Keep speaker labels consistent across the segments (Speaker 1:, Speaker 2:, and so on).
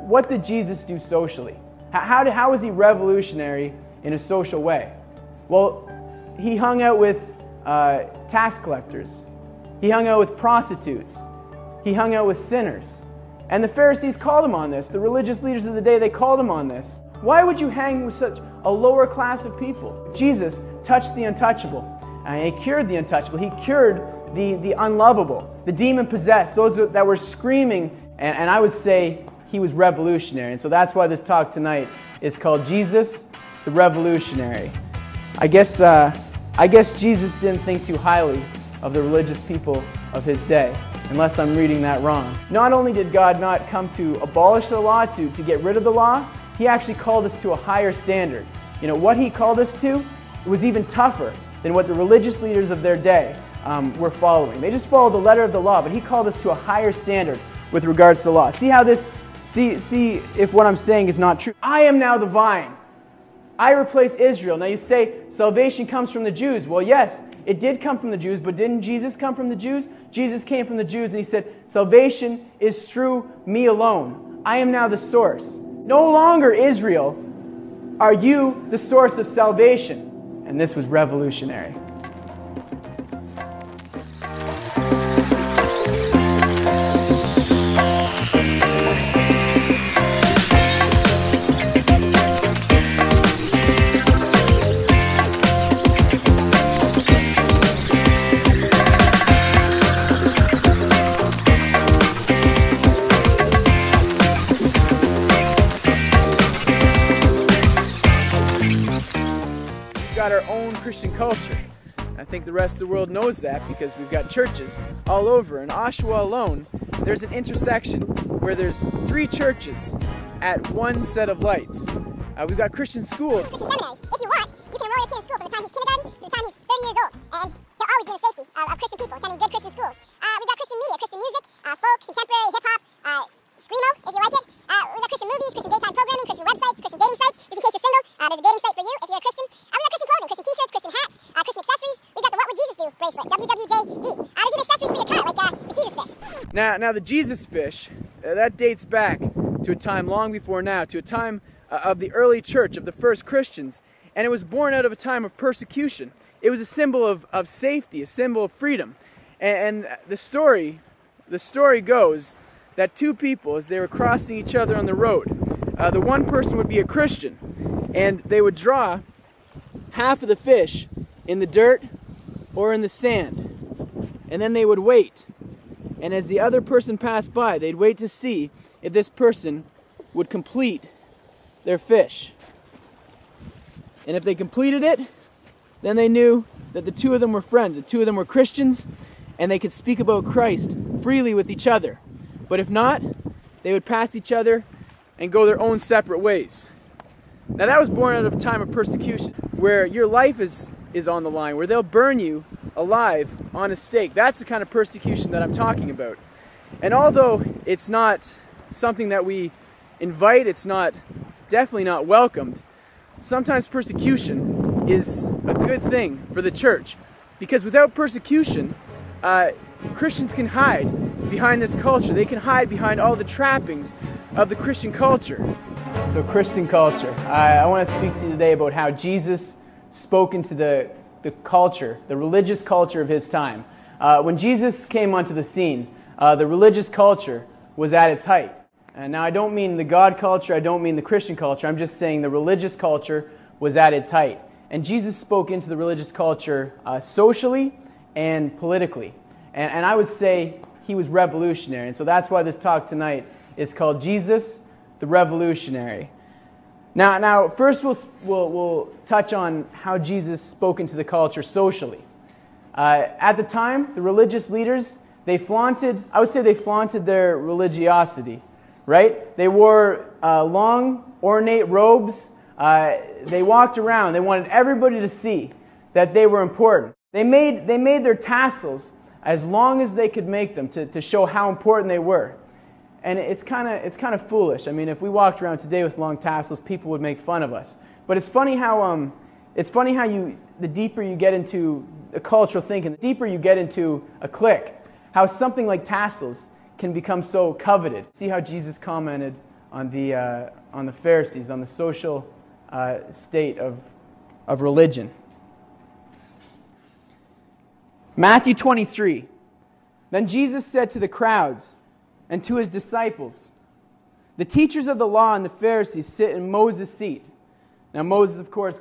Speaker 1: what did Jesus do socially? How was he revolutionary in a social way? Well, he hung out with tax collectors. He hung out with prostitutes. He hung out with sinners. And the Pharisees called him on this. The religious leaders of the day, they called him on this. Why would you hang with such a lower class of people? Jesus touched the untouchable. And he cured the untouchable. He cured the unlovable, the demon-possessed, those that were screaming. And I would say he was revolutionary. And so that's why this talk tonight is called Jesus the Revolutionary. I guess Jesus didn't think too highly of the religious people of his day, unless I'm reading that wrong. Not only did God not come to abolish the law, to get rid of the law, he actually called us to a higher standard. You know, what he called us to was even tougher than what the religious leaders of their day were following. They just followed the letter of the law, but he called us to a higher standard with regards to the law. See how this, see if what I'm saying is not true. I am now the vine. I replace Israel. Now you say salvation comes from the Jews. Well, yes, it did come from the Jews, but didn't Jesus come from the Jews? Jesus came from the Jews and he said, salvation is through me alone. I am now the source. No longer, Israel, are you the source of salvation. And this was revolutionary. Got our own Christian culture. I think the rest of the world knows that because we've got churches all over. In Oshawa alone, there's an intersection where there's 3 churches at one set of lights. We've got Christian schools.
Speaker 2: Christian seminaries. If you want, you can enroll your kid in school from the time he's kindergarten to the time he's 30 years old. And he'll always be in the safety of Christian people attending good Christian schools. We've got Christian media, Christian music, folk, contemporary, hip-hop, screamo, if you like it. We've got Christian movies, Christian daytime programming, Christian websites, Christian dating sites. Just in case you're single, there's a dating site for you if you're a Christian. We've got Christian clothing, Christian t-shirts, Christian hats, Christian accessories. We've got the What Would Jesus Do bracelet, WWJD. There's even accessories for your car, like the Jesus fish.
Speaker 1: Now the Jesus fish, that dates back to a time long before now, to a time of the early church, of the first Christians. And it was born out of a time of persecution. It was a symbol of safety, a symbol of freedom. And the story goes that 2 people, as they were crossing each other on the road, the one person would be a Christian, and they would draw half of the fish in the dirt or in the sand, and then they would wait. And as the other person passed by, they'd wait to see if this person would complete their fish. And if they completed it, then they knew that the 2 of them were friends, the 2 of them were Christians, and they could speak about Christ freely with each other. But if not, they would pass each other and go their own separate ways. Now that was born out of a time of persecution, where your life is on the line, where they'll burn you alive on a stake. That's the kind of persecution that I'm talking about. And although it's not something that we invite, it's definitely not welcomed, sometimes persecution is a good thing for the church. Because without persecution, Christians can hide behind this culture. They can hide behind all the trappings of the Christian culture. So Christian culture. I want to speak to you today about how Jesus spoke into the culture, the religious culture of his time. When Jesus came onto the scene, the religious culture was at its height. And now I don't mean the God culture, I don't mean the Christian culture, I'm just saying the religious culture was at its height. And Jesus spoke into the religious culture socially and politically. And I would say he was revolutionary. And so that's why this talk tonight is called Jesus the Revolutionary. Now first we'll touch on how Jesus spoke into the culture socially. At the time, the religious leaders, I would say they flaunted their religiosity, right? They wore long, ornate robes. They walked around. They wanted everybody to see that they were important. They made their tassels as long as they could make them to show how important they were. And it's kind of foolish. I mean, if we walked around today with long tassels, people would make fun of us. But it's funny how the deeper you get into the cultural thinking, the deeper you get into a clique, how something like tassels can become so coveted. See how Jesus commented on the Pharisees, on the social state of religion. Matthew 23. Then Jesus said to the crowds and to his disciples, "The teachers of the law and the Pharisees sit in Moses' seat." Now Moses, of course,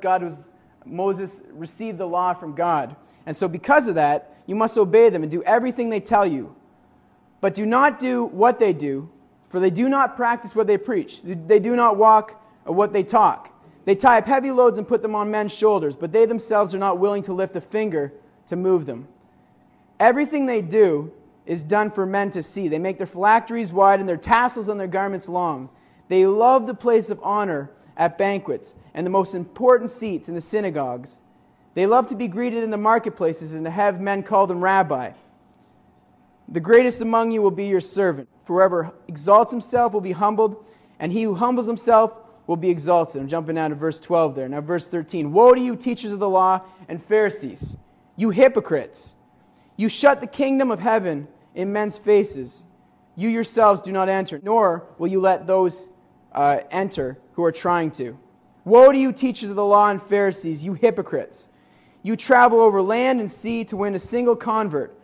Speaker 1: Moses received the law from God. And so because of that, you must obey them and do everything they tell you. But do not do what they do, for they do not practice what they preach. They do not walk what they talk. They tie up heavy loads and put them on men's shoulders, but they themselves are not willing to lift a finger to move them. Everything they do is done for men to see. They make their phylacteries wide and their tassels on their garments long. They love the place of honor at banquets and the most important seats in the synagogues. They love to be greeted in the marketplaces and to have men call them rabbi. The greatest among you will be your servant. For whoever exalts himself will be humbled, and he who humbles himself will be exalted. I'm jumping down to verse 12 there. Now verse 13. Woe to you, teachers of the law and Pharisees, you hypocrites! You shut the kingdom of heaven in men's faces. You yourselves do not enter, nor will you let those enter who are trying to. Woe to you, teachers of the law and Pharisees, you hypocrites! You travel over land and sea to win a single convert,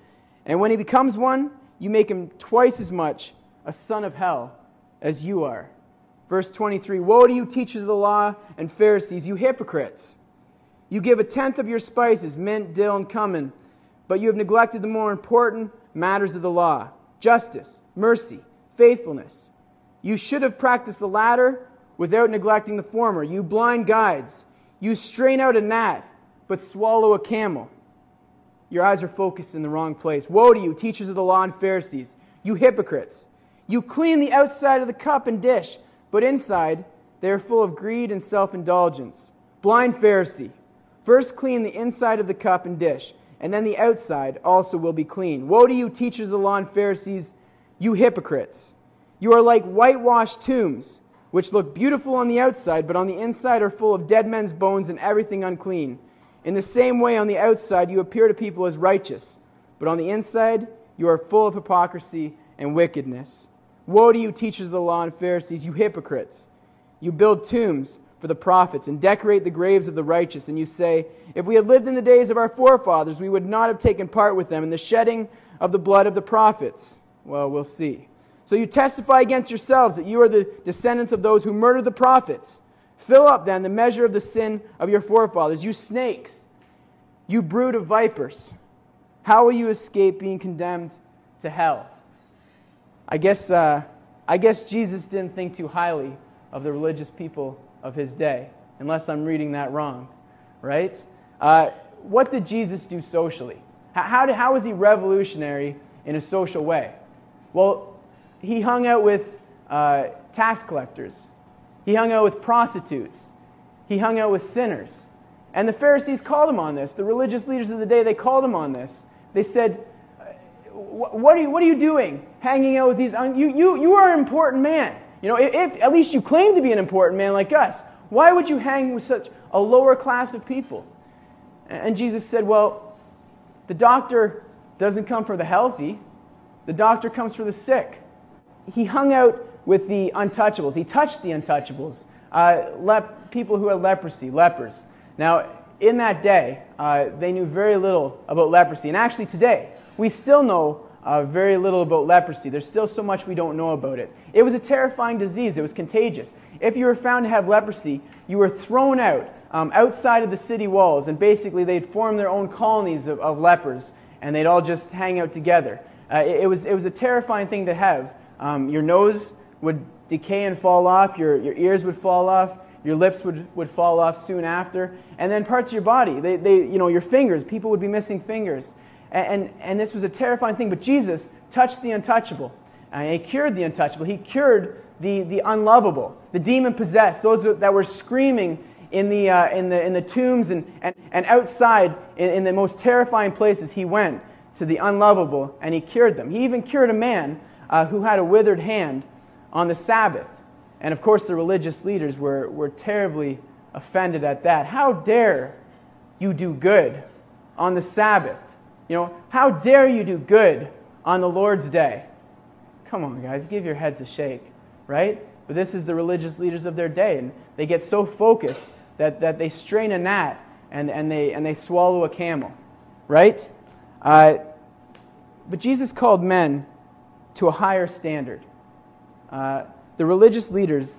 Speaker 1: and when he becomes one, you make him twice as much a son of hell as you are. Verse 23, woe to you, teachers of the law and Pharisees, you hypocrites! You give a tenth of your spices, mint, dill, and cumin, but you have neglected the more important matters of the law: justice, mercy, faithfulness. You should have practiced the latter without neglecting the former. You blind guides, you strain out a gnat, but swallow a camel. Your eyes are focused in the wrong place. Woe to you, teachers of the law and Pharisees, you hypocrites! You clean the outside of the cup and dish, but inside they are full of greed and self-indulgence. Blind Pharisee, first clean the inside of the cup and dish, and then the outside also will be clean. Woe to you, teachers of the law and Pharisees, you hypocrites! You are like whitewashed tombs, which look beautiful on the outside, but on the inside are full of dead men's bones and everything unclean. In the same way, on the outside you appear to people as righteous, but on the inside you are full of hypocrisy and wickedness. Woe to you, teachers of the law and Pharisees, you hypocrites! You build tombs for the prophets and decorate the graves of the righteous, and you say, if we had lived in the days of our forefathers, we would not have taken part with them in the shedding of the blood of the prophets. Well, we'll see. So you testify against yourselves that you are the descendants of those who murdered the prophets. Fill up then the measure of the sin of your forefathers. You snakes, you brood of vipers, how will you escape being condemned to hell? I guess Jesus didn't think too highly of the religious people of his day, unless I'm reading that wrong, right? What did Jesus do socially? How was he revolutionary in a social way? Well, he hung out with tax collectors. He hung out with prostitutes. He hung out with sinners. And the Pharisees called him on this. The religious leaders of the day, they called him on this. They said, what are you doing hanging out with these... You are an important man. You know, if at least you claim to be an important man like us, why would you hang with such a lower class of people? And Jesus said, well, the doctor doesn't come for the healthy. The doctor comes for the sick. He hung out with the untouchables. He touched the untouchables, people who had leprosy, lepers. Now, in that day, they knew very little about leprosy. And actually today, we still know very little about leprosy. There's still so much we don't know about it. It was a terrifying disease. It was contagious. If you were found to have leprosy, you were thrown out outside of the city walls, and basically they'd form their own colonies of lepers, and they'd all just hang out together. It was a terrifying thing to have. Your nose would decay and fall off, your ears would fall off, your lips would fall off soon after, and then parts of your body, your fingers, people would be missing fingers. And this was a terrifying thing, but Jesus touched the untouchable, and he cured the untouchable. He cured the unlovable, the demon-possessed, those that were screaming in the tombs and outside in the most terrifying places. He went to the unlovable, and he cured them. He even cured a man who had a withered hand on the Sabbath. And of course the religious leaders were terribly offended at that. How dare you do good on the Sabbath? You know, how dare you do good on the Lord's day? Come on, guys, give your heads a shake, right? But this is the religious leaders of their day, and they get so focused that they strain a gnat and they swallow a camel, right? But Jesus called men to a higher standard. The religious leaders,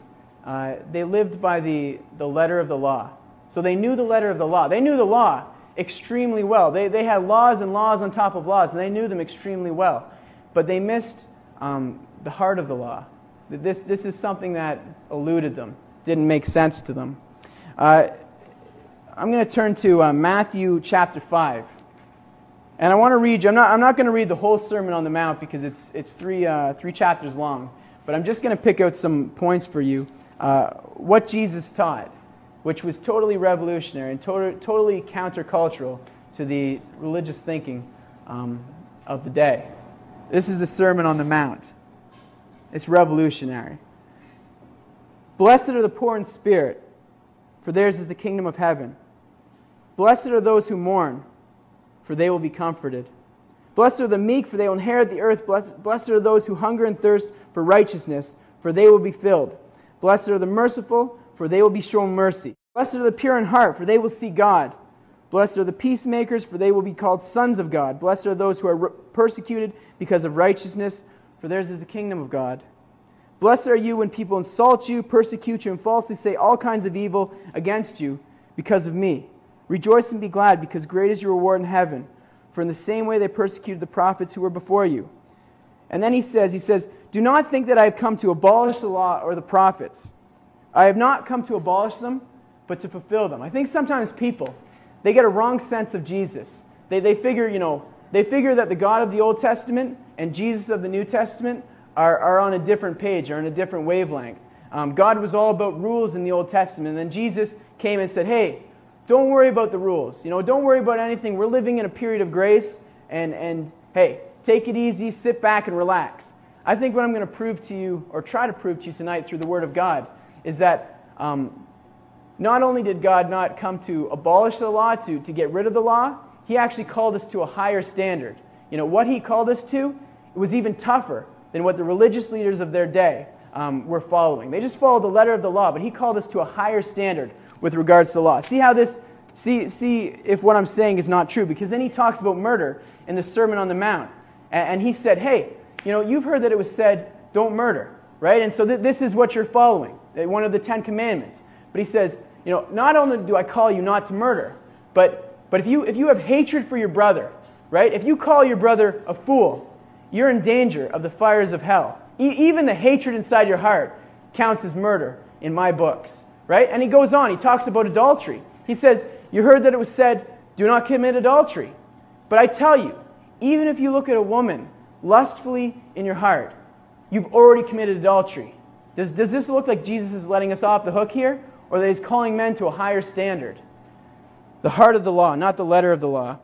Speaker 1: they lived by the letter of the law. So they knew the letter of the law. They knew the law extremely well. They had laws and laws on top of laws, and they knew them extremely well. But they missed the heart of the law. This is something that eluded them, didn't make sense to them. I'm going to turn to Matthew chapter 5. And I want to read you, I'm not going to read the whole Sermon on the Mount because it's three chapters long. But I'm just going to pick out some points for you. What Jesus taught, which was totally revolutionary and totally countercultural to the religious thinking of the day. This is the Sermon on the Mount. It's revolutionary. Blessed are the poor in spirit, for theirs is the kingdom of heaven. Blessed are those who mourn, for they will be comforted. Blessed are the meek, for they will inherit the earth. Blessed are those who hunger and thirst for righteousness, for they will be filled. Blessed are the merciful, for they will be shown mercy. Blessed are the pure in heart, for they will see God. Blessed are the peacemakers, for they will be called sons of God. Blessed are those who are persecuted because of righteousness, for theirs is the kingdom of God. Blessed are you when people insult you, persecute you, and falsely say all kinds of evil against you because of me. Rejoice and be glad, because great is your reward in heaven. For in the same way they persecuted the prophets who were before you. And then he says, do not think that I have come to abolish the law or the prophets. I have not come to abolish them, but to fulfill them. I think sometimes people, they get a wrong sense of Jesus. They figure that the God of the Old Testament and Jesus of the New Testament are on a different page, or on a different wavelength. God was all about rules in the Old Testament, and then Jesus came and said, hey, don't worry about the rules. Don't worry about anything. We're living in a period of grace, and hey, take it easy, sit back and relax. I think what I'm going to prove to you, or try to prove to you tonight through the Word of God, is that not only did God not come to abolish the law, to get rid of the law, He actually called us to a higher standard. What He called us to, it was even tougher than what the religious leaders of their day were following. They just followed the letter of the law, but He called us to a higher standard with regards to the law. See if what I'm saying is not true, because then He talks about murder in the Sermon on the Mount. And He said, hey, you've heard that it was said, don't murder, right? And so this is what you're following, one of the 10 Commandments. But He says, not only do I call you not to murder, but if you have hatred for your brother, right? If you call your brother a fool, you're in danger of the fires of hell. Even the hatred inside your heart counts as murder in my books, right? And He goes on, He talks about adultery. He says, you heard that it was said, do not commit adultery. But I tell you, even if you look at a woman lustfully in your heart, you've already committed adultery. Does this look like Jesus is letting us off the hook here? Or that He's calling men to a higher standard? The heart of the law, not the letter of the law.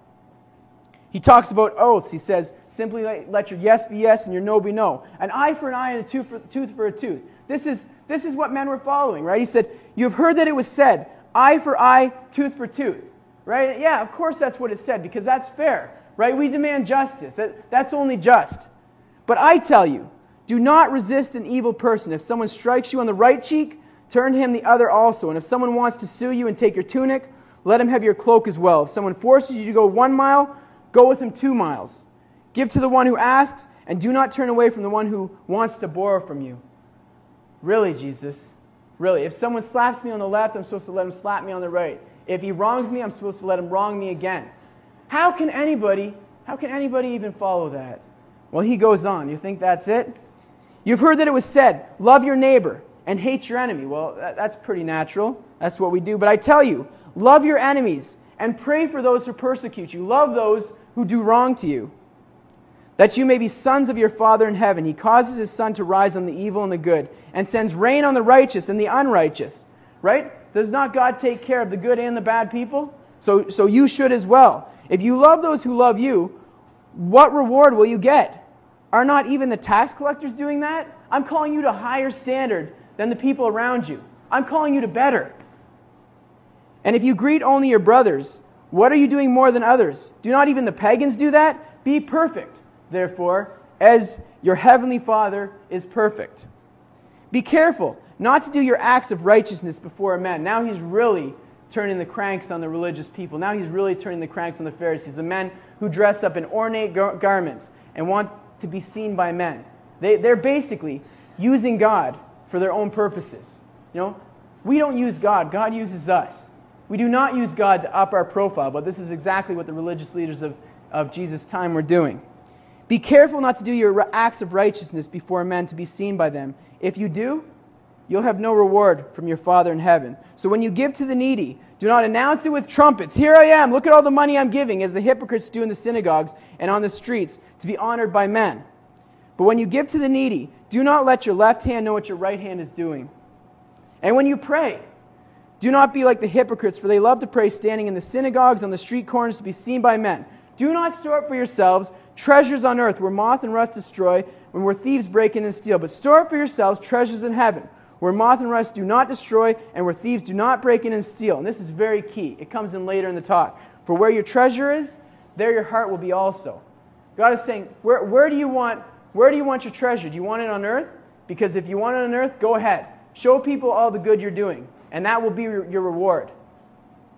Speaker 1: He talks about oaths. He says, simply let your yes be yes and your no be no. An eye for an eye and a tooth for a tooth. This is what men were following, right? He said, you have heard that it was said, eye for eye, tooth for tooth. Right? Yeah, of course that's what it said, because that's fair. Right? We demand justice. That's only just. But I tell you, do not resist an evil person. If someone strikes you on the right cheek, turn to him the other also. And if someone wants to sue you and take your tunic, let him have your cloak as well. If someone forces you to go 1 mile, go with him 2 miles. Give to the one who asks, and do not turn away from the one who wants to borrow from you. Really, Jesus? Really? If someone slaps me on the left, I'm supposed to let him slap me on the right. If he wrongs me, I'm supposed to let him wrong me again. How can anybody even follow that? Well, he goes on. You think that's it? You've heard that it was said, love your neighbor and hate your enemy. Well, that's pretty natural. That's what we do. But I tell you, love your enemies and pray for those who persecute you. Love those who do wrong to you, that you may be sons of your Father in heaven. He causes His sun to rise on the evil and the good, and sends rain on the righteous and the unrighteous. Right? Does not God take care of the good and the bad people? So you should as well. If you love those who love you, what reward will you get? Are not even the tax collectors doing that? I'm calling you to a higher standard than the people around you. I'm calling you to better. And if you greet only your brothers, what are you doing more than others? Do not even the pagans do that? Be perfect, therefore, as your heavenly Father is perfect. Be careful not to do your acts of righteousness before men. Now he's really turning the cranks on the religious people. Now he's really turning the cranks on the Pharisees, the men who dress up in ornate garments and want to be seen by men. They're basically using God for their own purposes. We don't use God. God uses us. We do not use God to up our profile, but this is exactly what the religious leaders of Jesus' time were doing. Be careful not to do your acts of righteousness before men to be seen by them. If you do, you'll have no reward from your Father in heaven. So when you give to the needy, do not announce it with trumpets. Here I am, look at all the money I'm giving, as the hypocrites do in the synagogues and on the streets, to be honored by men. But when you give to the needy, do not let your left hand know what your right hand is doing. And when you pray, do not be like the hypocrites, for they love to pray standing in the synagogues on the street corners to be seen by men. Do not store up for yourselves treasures on earth, where moth and rust destroy, and where thieves break in and steal. But store up for yourselves treasures in heaven, where moth and rust do not destroy, and where thieves do not break in and steal. And this is very key. It comes in later in the talk. For where your treasure is, there your heart will be also. God is saying, where do you want your treasure? Do you want it on earth? Because if you want it on earth, go ahead. Show people all the good you're doing, and that will be your reward.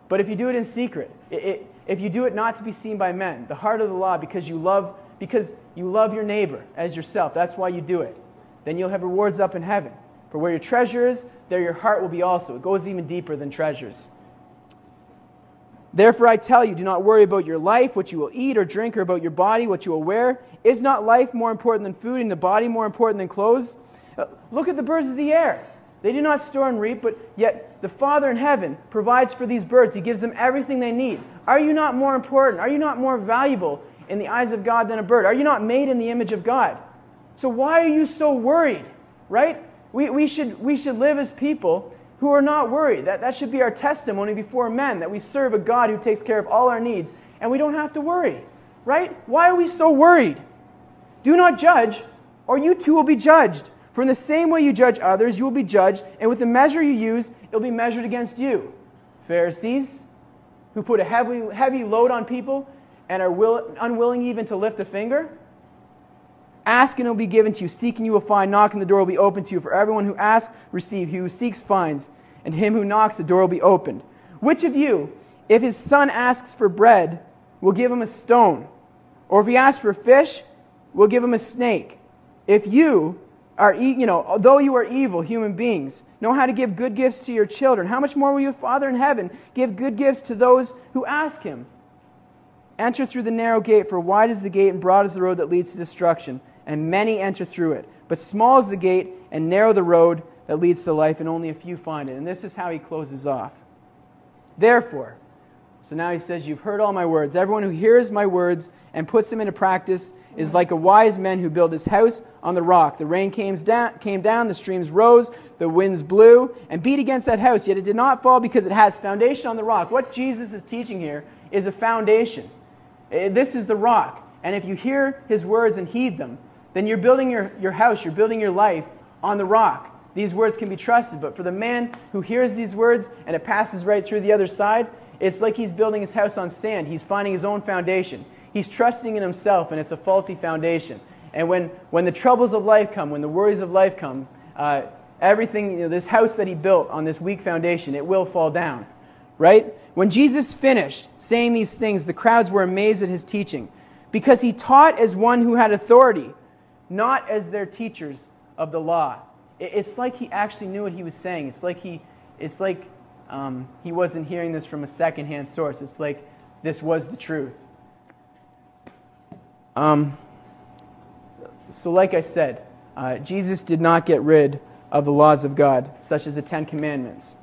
Speaker 1: But if you do it in secret, if you do it not to be seen by men, the heart of the law, because you love your neighbor as yourself, that's why you do it, then you'll have rewards up in heaven. For where your treasure is, there your heart will be also. It goes even deeper than treasures. Therefore I tell you, do not worry about your life, what you will eat or drink, or about your body, what you will wear. Is not life more important than food, and the body more important than clothes? Look at the birds of the air. They do not store and reap, but yet the Father in heaven provides for these birds. He gives them everything they need. Are you not more important? Are you not more valuable in the eyes of God than a bird? Are you not made in the image of God? So why are you so worried, right? We should live as people who are not worried. That should be our testimony before men, that we serve a God who takes care of all our needs, and we don't have to worry, right? Why are we so worried? Do not judge, or you too will be judged. For in the same way you judge others, you will be judged, and with the measure you use, it will be measured against you. Pharisees, who put a heavy load on people and are unwilling even to lift a finger. Ask and it will be given to you. Seek and you will find. Knock and the door will be opened to you. For everyone who asks, receives. He who seeks, finds. And him who knocks, the door will be opened. Which of you, if his son asks for bread, will give him a stone? Or if he asks for fish, will give him a snake? If you are, though you are evil human beings, know how to give good gifts to your children, how much more will your Father in heaven give good gifts to those who ask him? Enter through the narrow gate, for wide is the gate and broad is the road that leads to destruction, and many enter through it. But small is the gate and narrow the road that leads to life, and only a few find it. And this is how he closes off. Therefore, so now he says, you've heard all my words. Everyone who hears my words and puts them into practice is like a wise man who built his house on the rock. The rain came down, the streams rose, the winds blew, and beat against that house, yet it did not fall because it has foundation on the rock. What Jesus is teaching here is a foundation. This is the rock. And if you hear his words and heed them, then you're building your house, you're building your life on the rock. These words can be trusted. But for the man who hears these words and it passes right through the other side, it's like he's building his house on sand. He's finding his own foundation. He's trusting in himself, and it's a faulty foundation. And when the troubles of life come, when the worries of life come, everything, this house that he built on this weak foundation, it will fall down. Right? When Jesus finished saying these things, the crowds were amazed at his teaching, because he taught as one who had authority, not as their teachers of the law. It's like he actually knew what he was saying. It's like he wasn't hearing this from a secondhand source. It's like this was the truth. So like I said, Jesus did not get rid of the laws of God, such as the Ten Commandments.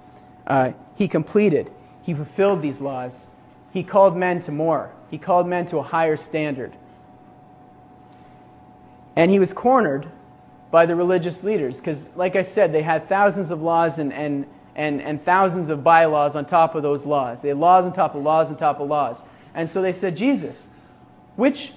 Speaker 1: He fulfilled these laws. He called men to more. He called men to a higher standard. And he was cornered by the religious leaders, because like I said, they had thousands of laws and thousands of bylaws on top of those laws. They had laws on top of laws on top of laws. And so they said, Jesus, which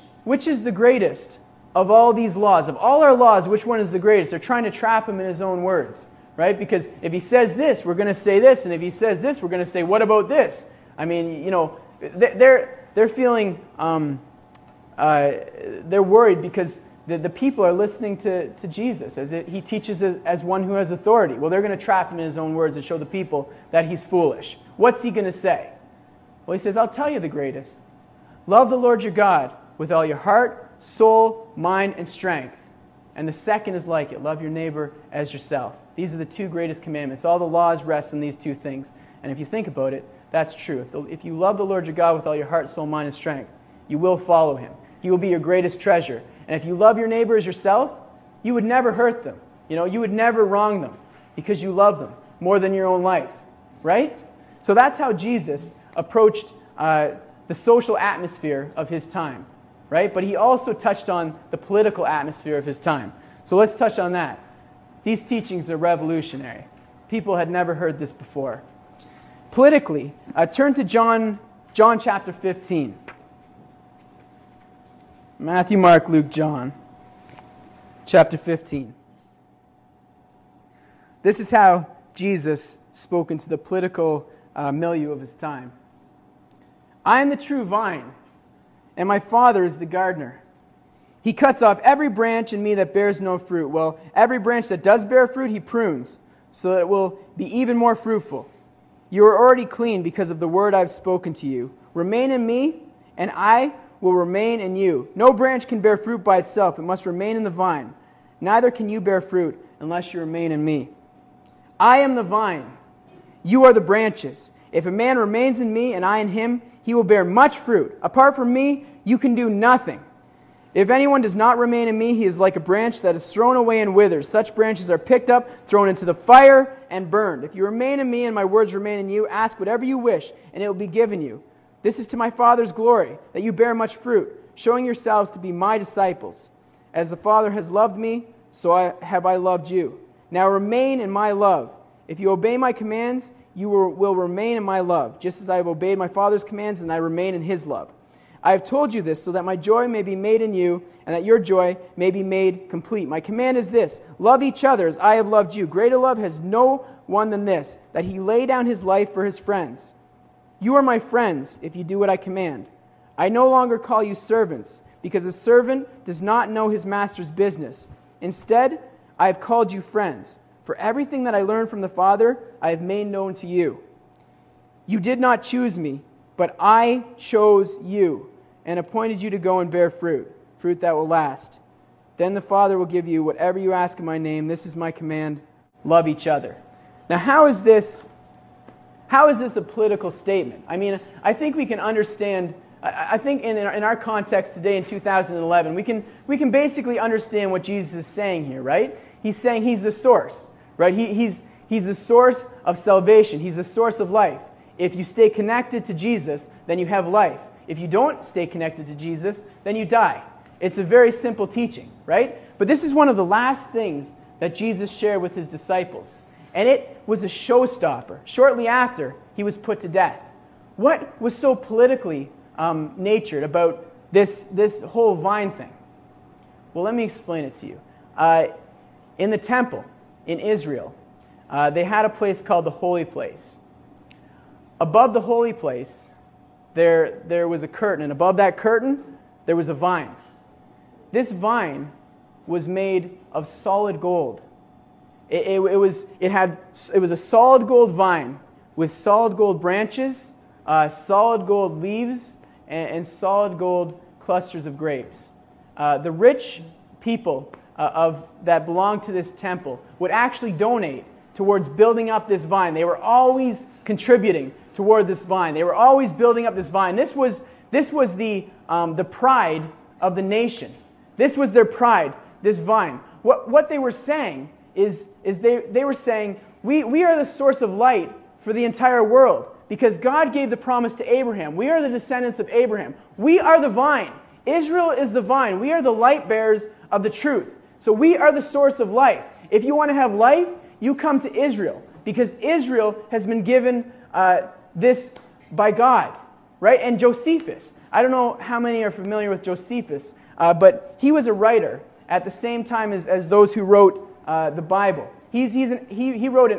Speaker 1: is the greatest of all these laws? Of all our laws, which one is the greatest? They're trying to trap him in his own words, right? Because if he says this, we're going to say this, and if he says this, we're going to say, what about this? I mean, they're feeling, they're worried because The people are listening to Jesus as he teaches as one who has authority. Well, they're going to trap him in his own words and show the people that he's foolish. What's he going to say? Well, he says, I'll tell you the greatest. Love the Lord your God with all your heart, soul, mind, and strength. And the second is like it. Love your neighbor as yourself. These are the two greatest commandments. All the laws rest on these two things. And if you think about it, that's true. If you love the Lord your God with all your heart, soul, mind, and strength, you will follow him. He will be your greatest treasure. And if you love your neighbor as yourself, you would never hurt them. You would never wrong them because you love them more than your own life, right? So that's how Jesus approached the social atmosphere of his time, right? But he also touched on the political atmosphere of his time. So let's touch on that. These teachings are revolutionary. People had never heard this before. Politically, turn to John chapter 15. Matthew, Mark, Luke, John, chapter 15. This is how Jesus spoke into the political milieu of his time. I am the true vine, and my Father is the gardener. He cuts off every branch in me that bears no fruit. Well, every branch that does bear fruit, he prunes, so that it will be even more fruitful. You are already clean because of the word I have spoken to you. Remain in me, and I will remain in you. No branch can bear fruit by itself. It must remain in the vine. Neither can you bear fruit unless you remain in me. I am the vine. You are the branches. If a man remains in me and I in him, he will bear much fruit. Apart from me, you can do nothing. If anyone does not remain in me, he is like a branch that is thrown away and withers. Such branches are picked up, thrown into the fire, and burned. If you remain in me and my words remain in you, ask whatever you wish, and it will be given you. This is to my Father's glory, that you bear much fruit, showing yourselves to be my disciples. As the Father has loved me, so have I loved you. Now remain in my love. If you obey my commands, you will remain in my love, just as I have obeyed my Father's commands and I remain in his love. I have told you this so that my joy may be made in you and that your joy may be made complete. My command is this: love each other as I have loved you. Greater love has no one than this, that he lay down his life for his friends. You are my friends if you do what I command. I no longer call you servants, because a servant does not know his master's business. Instead, I have called you friends. For everything that I learned from the Father, I have made known to you. You did not choose me, but I chose you and appointed you to go and bear fruit, fruit that will last. Then the Father will give you whatever you ask in my name. This is my command: love each other. Now, how is this a political statement? I mean, I think we can understand. I think in our context today in 2011, we can basically understand what Jesus is saying here, right? He's saying he's the source, right? He's the source of salvation. He's the source of life. If you stay connected to Jesus, then you have life. If you don't stay connected to Jesus, then you die. It's a very simple teaching, right? But this is one of the last things that Jesus shared with his disciples. And it was a showstopper. Shortly after, he was put to death. What was so politically natured about this whole vine thing? Well, let me explain it to you. In the temple in Israel, they had a place called the Holy Place. Above the Holy Place, there was a curtain, and above that curtain, there was a vine. This vine was made of solid gold. It was a solid gold vine with solid gold branches, solid gold leaves, and solid gold clusters of grapes. The rich people that belonged to this temple would actually donate towards building up this vine. They were always contributing toward this vine. They were always building up this vine. This was the pride of the nation. This was their pride, this vine. What they were saying is they were saying, we are the source of light for the entire world, because God gave the promise to Abraham. We are the descendants of Abraham. We are the vine. Israel is the vine. We are the light bearers of the truth. So we are the source of life. If you want to have life, you come to Israel, because Israel has been given this by God, right? And Josephus, I don't know how many are familiar with Josephus, but he was a writer at the same time as those who wrote the Bible. He wrote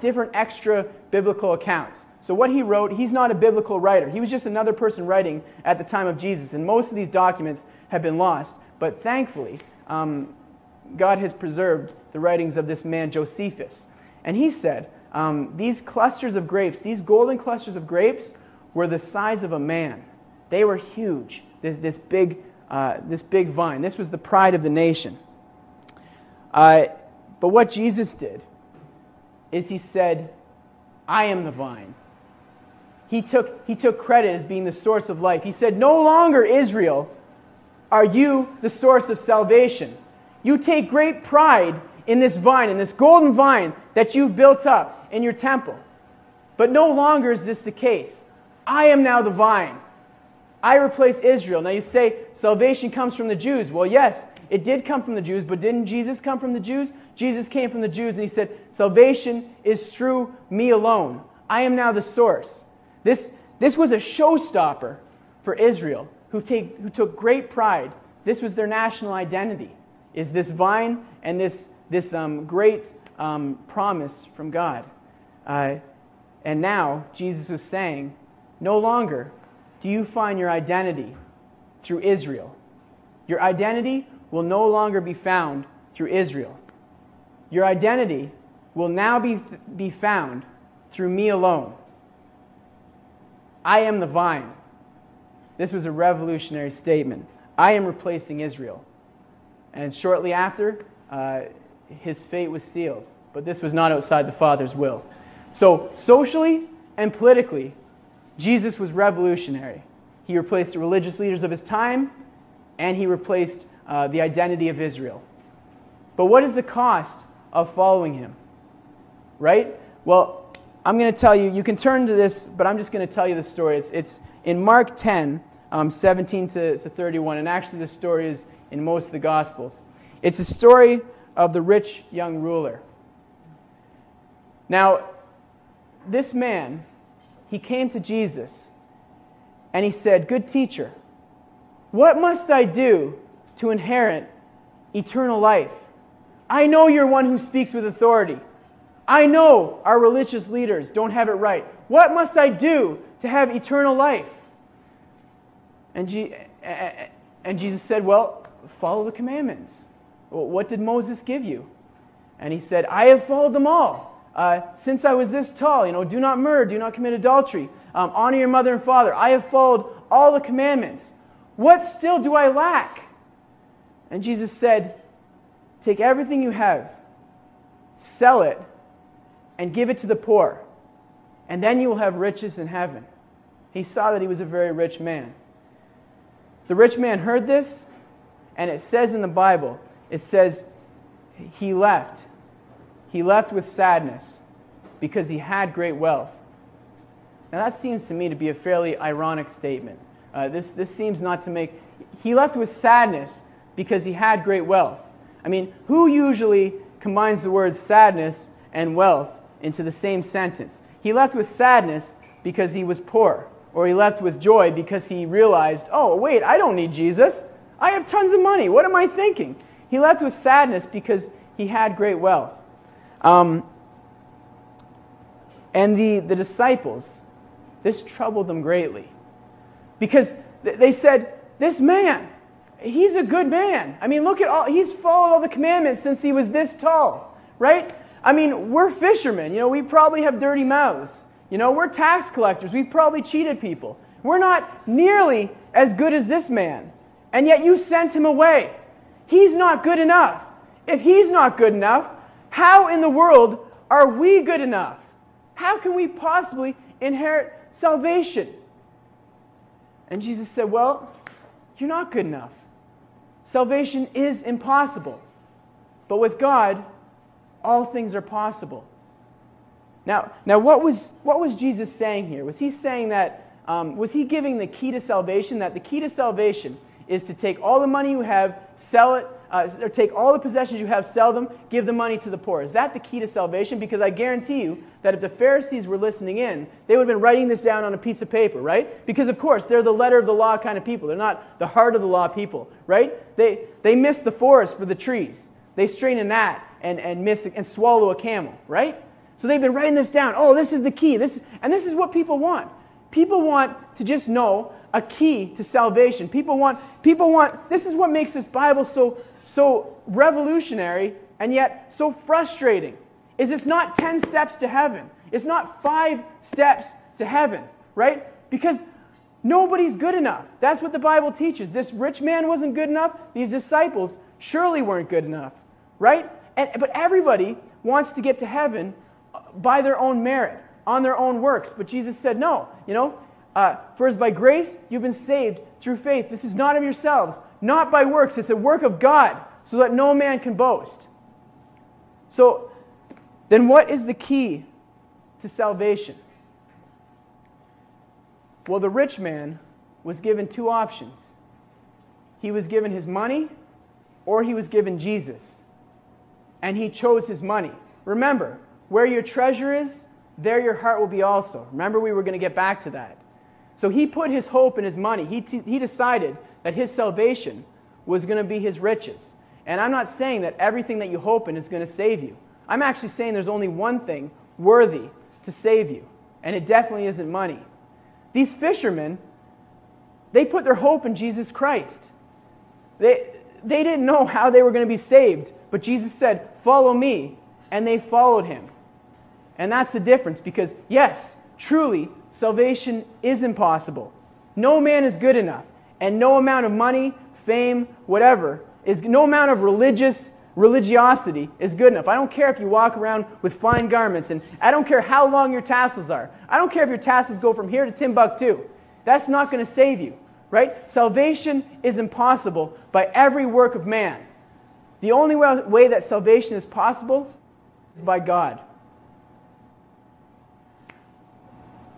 Speaker 1: different extra biblical accounts. So what he wrote, he's not a biblical writer. He was just another person writing at the time of Jesus. And most of these documents have been lost. But thankfully, God has preserved the writings of this man Josephus. And he said, these clusters of grapes, these golden clusters of grapes, were the size of a man. They were huge, this big vine. This was the pride of the nation. But what Jesus did is he said, I am the vine. He took credit as being the source of life. He said, no longer, Israel, are you the source of salvation. You take great pride in this vine, in this golden vine that you've built up in your temple. But no longer is this the case. I am now the vine. I replace Israel. Now you say salvation comes from the Jews. Well, yes, it did come from the Jews, but didn't Jesus come from the Jews? Jesus came from the Jews, and he said, salvation is through me alone. I am now the source. This was a showstopper for Israel, who took great pride. This was their national identity, is this vine and this great promise from God. And now Jesus was saying, no longer do you find your identity through Israel. Your identity will no longer be found through Israel. Your identity will now be found through me alone. I am the vine. This was a revolutionary statement. I am replacing Israel. And shortly after, his fate was sealed. But this was not outside the Father's will. So socially and politically, Jesus was revolutionary. He replaced the religious leaders of his time, and he replaced the identity of Israel. But what is the cost of following him? Right? Well, I'm going to tell you, you can turn to this, but I'm just going to tell you the story. It's in Mark 10, 17 to 31, and actually the story is in most of the Gospels. It's a story of the rich young ruler. Now, this man, he came to Jesus, and he said, good teacher, what must I do to inherit eternal life? I know you're one who speaks with authority. I know our religious leaders don't have it right. What must I do to have eternal life? And Jesus said, well, follow the commandments. Well, what did Moses give you? And he said, I have followed them all. Since I was this tall, do not murder, do not commit adultery, honor your mother and father. I have followed all the commandments. What still do I lack? And Jesus said, take everything you have, sell it, and give it to the poor, and then you will have riches in heaven. He saw that he was a very rich man. The rich man heard this, and it says in the Bible, it says he left. He left with sadness because he had great wealth. Now that seems to me to be a fairly ironic statement. This seems not to make... He left with sadness because he had great wealth. I mean, who usually combines the words sadness and wealth into the same sentence? He left with sadness because he was poor, or he left with joy because he realized, oh, wait, I don't need Jesus. I have tons of money. What am I thinking? He left with sadness because he had great wealth. And the disciples, this troubled them greatly. Because they said, this man, he's a good man. I mean, look at all, he's followed all the commandments since he was this tall, right? I mean, we're fishermen, we probably have dirty mouths. We're tax collectors, we've probably cheated people. We're not nearly as good as this man. And yet you sent him away. He's not good enough. If he's not good enough, how in the world are we good enough? How can we possibly inherit salvation? And Jesus said, well, you're not good enough. Salvation is impossible. But with God, all things are possible. Now what was Jesus saying here? Was he saying that, was he giving the key to salvation? That the key to salvation is to take all the money you have, sell it, or take all the possessions you have, sell them, give the money to the poor. Is that the key to salvation? Because I guarantee you that if the Pharisees were listening in, they would have been writing this down on a piece of paper, right? Because of course, they're the letter of the law kind of people. They're not the heart of the law people, right? They miss the forest for the trees. They strain a gnat and swallow a camel, right? So they've been writing this down. Oh, this is the key. This is what people want. People want to just know a key to salvation. People want, this is what makes this Bible so revolutionary and yet so frustrating, is it's not 10 steps to heaven. It's not 5 steps to heaven, right? Because nobody's good enough. That's what the Bible teaches. This rich man wasn't good enough. These disciples surely weren't good enough, right? But everybody wants to get to heaven by their own merit, on their own works. But Jesus said, no, for as by grace you've been saved through faith. This is not of yourselves, not by works. It's a work of God, so that no man can boast. So, then what is the key to salvation? Well, the rich man was given 2 options. He was given his money, or he was given Jesus. And he chose his money. Remember, where your treasure is, there your heart will be also. Remember, we were going to get back to that. So he put his hope in his money. He decided that his salvation was going to be his riches. And I'm not saying that everything that you hope in is going to save you. I'm actually saying there's only one thing worthy to save you. And it definitely isn't money. These fishermen, they put their hope in Jesus Christ. They didn't know how they were going to be saved. But Jesus said, follow me. And they followed him. And that's the difference, because yes, truly, salvation is impossible. No man is good enough. And no amount of money, fame, whatever, no amount of religiosity is good enough. I don't care if you walk around with fine garments, and I don't care how long your tassels are. I don't care if your tassels go from here to Timbuktu. That's not going to save you, right? Salvation is impossible by every work of man. The only way that salvation is possible is by God.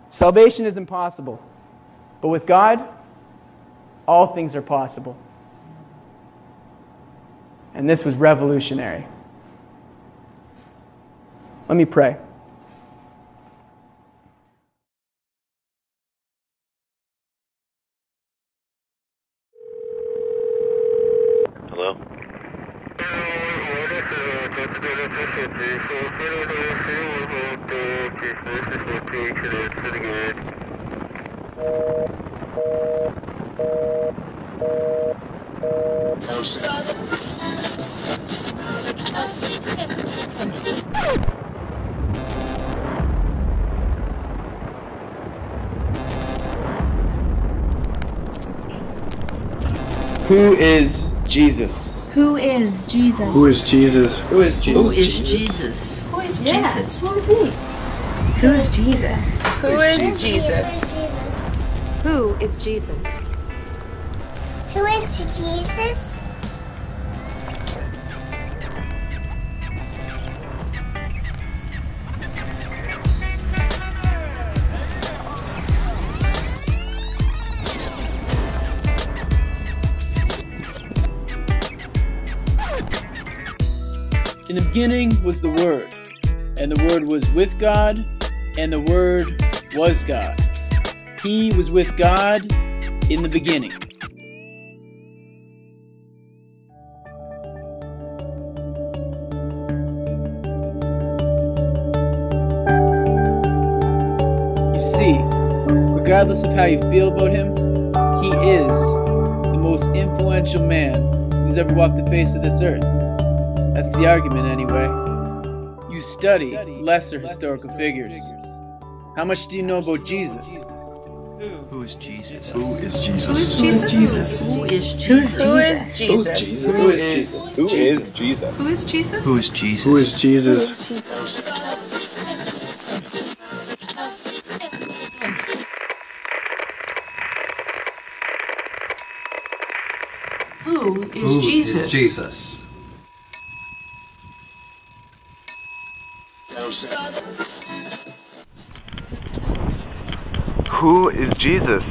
Speaker 1: Salvation is impossible, but with God, all things are possible. And this was revolutionary. Let me pray.
Speaker 3: Hello?
Speaker 1: Who is Jesus?
Speaker 4: Who is Jesus?
Speaker 5: Who is Jesus?
Speaker 6: Who is Jesus?
Speaker 7: Who is Jesus?
Speaker 4: Who is Jesus?
Speaker 7: Who is Jesus?
Speaker 6: Who is Jesus?
Speaker 4: Who is Jesus?
Speaker 2: Who is Jesus?
Speaker 1: In the beginning was the Word, and the Word was with God, and the Word was God. He was with God in the beginning. You see, regardless of how you feel about him, he is the most influential man who's ever walked the face of this earth. That's the argument, anyway. You study lesser historical figures. How much do you know about Jesus?
Speaker 5: Who is Jesus?
Speaker 6: Who is Jesus?
Speaker 7: Who is Jesus?
Speaker 4: Who is Jesus?
Speaker 6: Who is Jesus?
Speaker 3: Who is Jesus?
Speaker 6: Who is Jesus?
Speaker 7: Who is Jesus?
Speaker 5: Who is Jesus? Who is Jesus?
Speaker 7: Who is Jesus?
Speaker 5: Jesus.
Speaker 3: Who is Jesus?